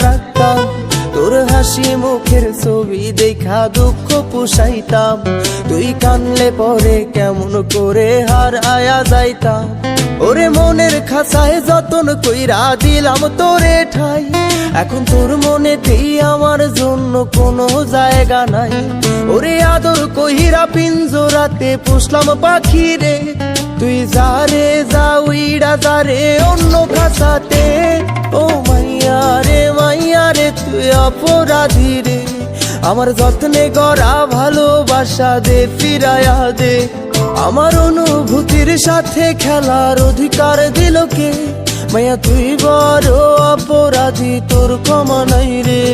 রাখতাম, তোর হাসি মুখের ছবি দেখা দুঃখ পুষাইতাম। তুই কানলে পরে কেমন করে হার আয়া যাইতাম। ওরে মনের খাঁচায় যতন কইরা দিলাম তোরে ঠাই, এখন তোর মনেতেই আমার জন্য কোনো জায়গা নাই। ওরে আদর কইরা পিঞ্জরাতে পুষলাম পাখি রে, তুই যারে যা উইড়া যারে অন্য খাঁচাতে। ও মাইয়া রে তুই অপরাধী রে, আমার যত্নে গড়া ভালোবাসা দে ফিরায়া দে। আমার অনুভূতির সাথে খেলার অধিকার দিল কে? মাইয়া তুই বড় অপরাধী, তোর ক্ষমা নাই রে।